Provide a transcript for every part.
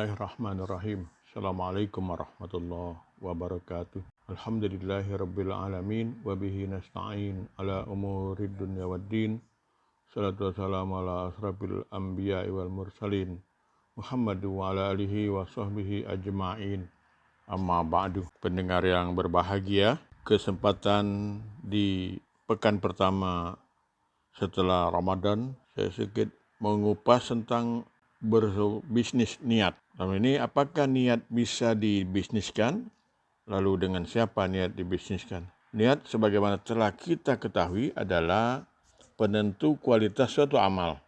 Bismillahirrahmanirrahim. Assalamualaikum warahmatullahi wabarakatuh. Alhamdulillahirabbil alamin wa bihi nasta'in ala umurid dunya waddin. Salatu wassalamu ala asrafil anbiya'i wal mursalin. Muhammad wa ala alihi wa sahbihi ajma'in. Amma ba'du. Pendengar yang berbahagia, kesempatan di pekan pertama setelah Ramadan, saya sedikit mengupas tentang berbisnis niat. Ini apakah niat bisa dibisniskan? Lalu dengan siapa niat dibisniskan? Niat sebagaimana telah kita ketahui adalah penentu kualitas suatu amal.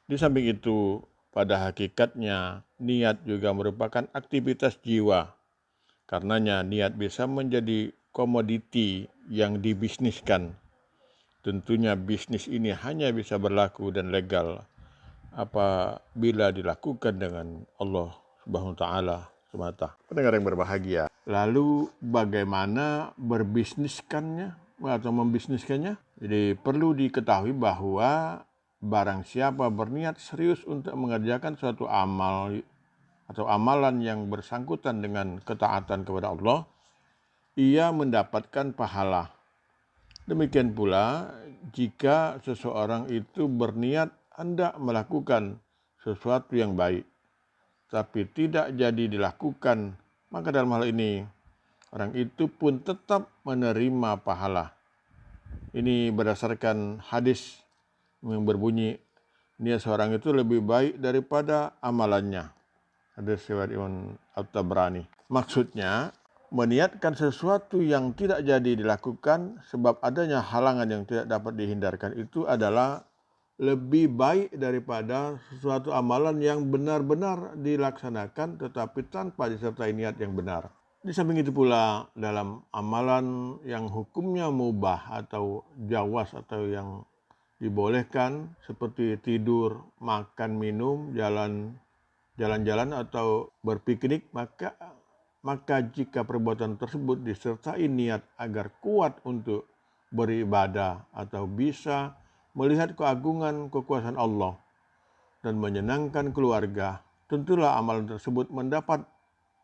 Di samping itu, pada hakikatnya niat juga merupakan aktivitas jiwa. Karenanya niat bisa menjadi komoditi yang dibisniskan. Tentunya bisnis ini hanya bisa berlaku dan legal apabila dilakukan dengan Allah Subhanahu wa taala semata. Pendengar yang berbahagia. Lalu bagaimana berbisniskannya atau membisniskannya? Jadi perlu diketahui bahwa barang siapa berniat serius untuk mengerjakan suatu amal atau amalan yang bersangkutan dengan ketaatan kepada Allah, ia mendapatkan pahala. Demikian pula jika seseorang itu berniat hendak melakukan sesuatu yang baik, tapi tidak jadi dilakukan, maka dalam hal ini orang itu pun tetap menerima pahala. Ini berdasarkan hadis yang berbunyi, niat seorang itu lebih baik daripada amalannya. Hadis riwayat Imam At-Tabrani. Maksudnya, meniatkan sesuatu yang tidak jadi dilakukan sebab adanya halangan yang tidak dapat dihindarkan itu adalah lebih baik daripada sesuatu amalan yang benar-benar dilaksanakan tetapi tanpa disertai niat yang benar. Di samping itu pula dalam amalan yang hukumnya mubah atau jawaz atau yang dibolehkan seperti tidur, makan, minum, jalan-jalan atau berpiknik, maka jika perbuatan tersebut disertai niat agar kuat untuk beribadah atau bisa melihat keagungan kekuasaan Allah dan menyenangkan keluarga, tentulah amalan tersebut mendapat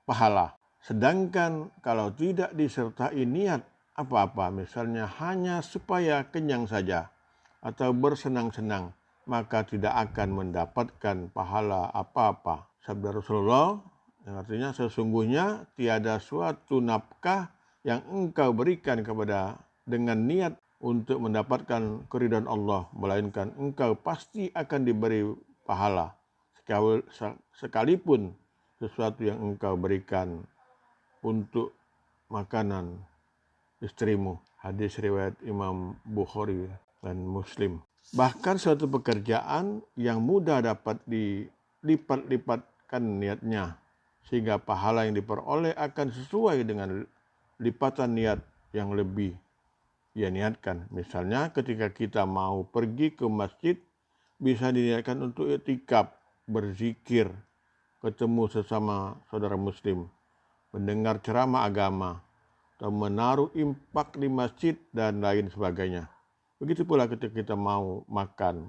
pahala. Sedangkan kalau tidak disertai niat apa-apa, misalnya hanya supaya kenyang saja atau bersenang-senang, maka tidak akan mendapatkan pahala apa-apa. Sabda Rasulullah yang artinya sesungguhnya tiada suatu nafkah yang engkau berikan kepada dengan niat untuk mendapatkan keridhaan Allah, melainkan engkau pasti akan diberi pahala sekalipun sesuatu yang engkau berikan untuk makanan istrimu. Hadis riwayat Imam Bukhari dan Muslim. Bahkan suatu pekerjaan yang mudah dapat dilipat-lipatkan niatnya, sehingga pahala yang diperoleh akan sesuai dengan lipatan niat yang lebih ia niatkan. Misalnya ketika kita mau pergi ke masjid, bisa diniatkan untuk i'tikaf, berzikir, ketemu sesama saudara muslim, mendengar ceramah agama, atau menaruh infak di masjid dan lain sebagainya. Begitu pula ketika kita mau makan,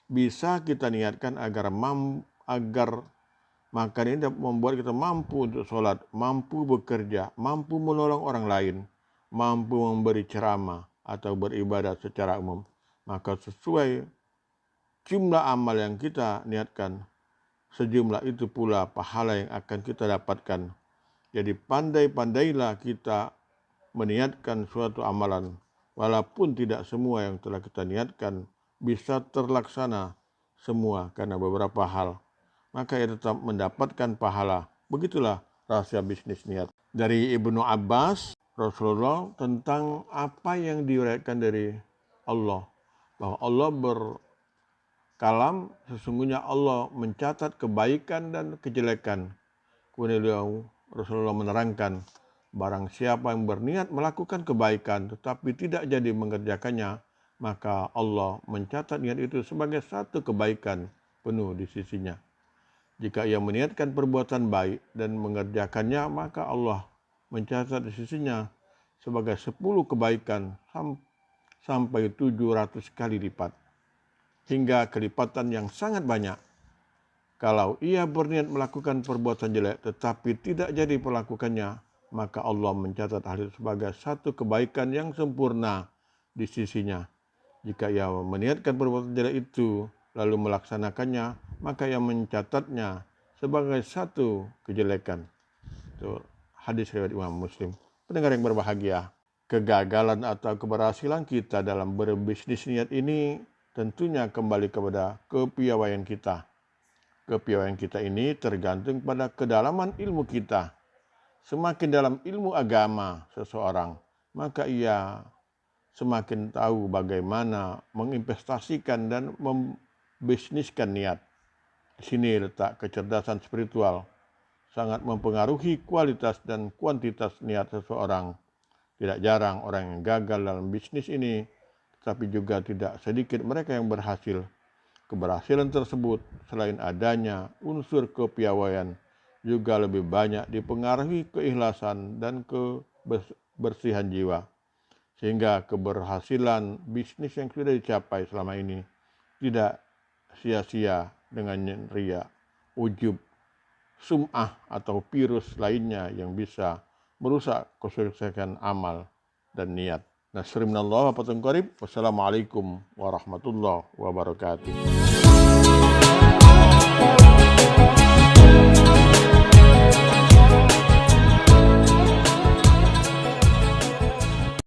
bisa kita niatkan agar makan ini dapat membuat kita mampu untuk sholat, mampu bekerja, mampu menolong orang lain, mampu memberi ceramah atau beribadah secara umum. Maka sesuai jumlah amal yang kita niatkan, sejumlah itu pula pahala yang akan kita dapatkan. Jadi pandai-pandailah kita meniatkan suatu amalan, walaupun tidak semua yang telah kita niatkan bisa terlaksana semua karena beberapa hal, maka ia tetap mendapatkan pahala. Begitulah rahasia bisnis niat. Dari Ibnu Abbas, Rasulullah tentang apa yang diuraikan dari Allah, bahwa Allah berkalam, sesungguhnya Allah mencatat kebaikan dan kejelekan. Kemudian Rasulullah menerangkan, barang siapa yang berniat melakukan kebaikan tetapi tidak jadi mengerjakannya, maka Allah mencatat niat itu sebagai satu kebaikan penuh di sisinya. Jika ia meniatkan perbuatan baik dan mengerjakannya, maka Allah mencatat di sisinya sebagai 10 kebaikan sampai 700 kali lipat, hingga kelipatan yang sangat banyak. Kalau ia berniat melakukan perbuatan jelek tetapi tidak jadi melakukannya, maka Allah mencatat hal itu sebagai satu kebaikan yang sempurna di sisinya. Jika ia meniatkan perbuatan jelek itu lalu melaksanakannya, maka ia mencatatnya sebagai satu kejelekan. Itu hadis riwayat Imam Muslim. Pendengar yang berbahagia, kegagalan atau keberhasilan kita dalam berbisnis niat ini tentunya kembali kepada kepiawaian kita. Kepiawaian kita ini tergantung pada kedalaman ilmu kita. Semakin dalam ilmu agama seseorang, maka ia semakin tahu bagaimana menginvestasikan dan membisniskan niat. Di sini letak kecerdasan spiritual, sangat mempengaruhi kualitas dan kuantitas niat seseorang. Tidak jarang orang yang gagal dalam bisnis ini, tapi juga tidak sedikit mereka yang berhasil. Keberhasilan tersebut selain adanya unsur kepiawaian juga lebih banyak dipengaruhi keikhlasan dan kebersihan jiwa. Sehingga keberhasilan bisnis yang sudah dicapai selama ini tidak sia-sia dengan ria, ujub, sum'ah atau virus lainnya yang bisa merusak kesuksesan amal dan niat. Nasrullah wa Wassalamualaikum warahmatullahi wabarakatuh.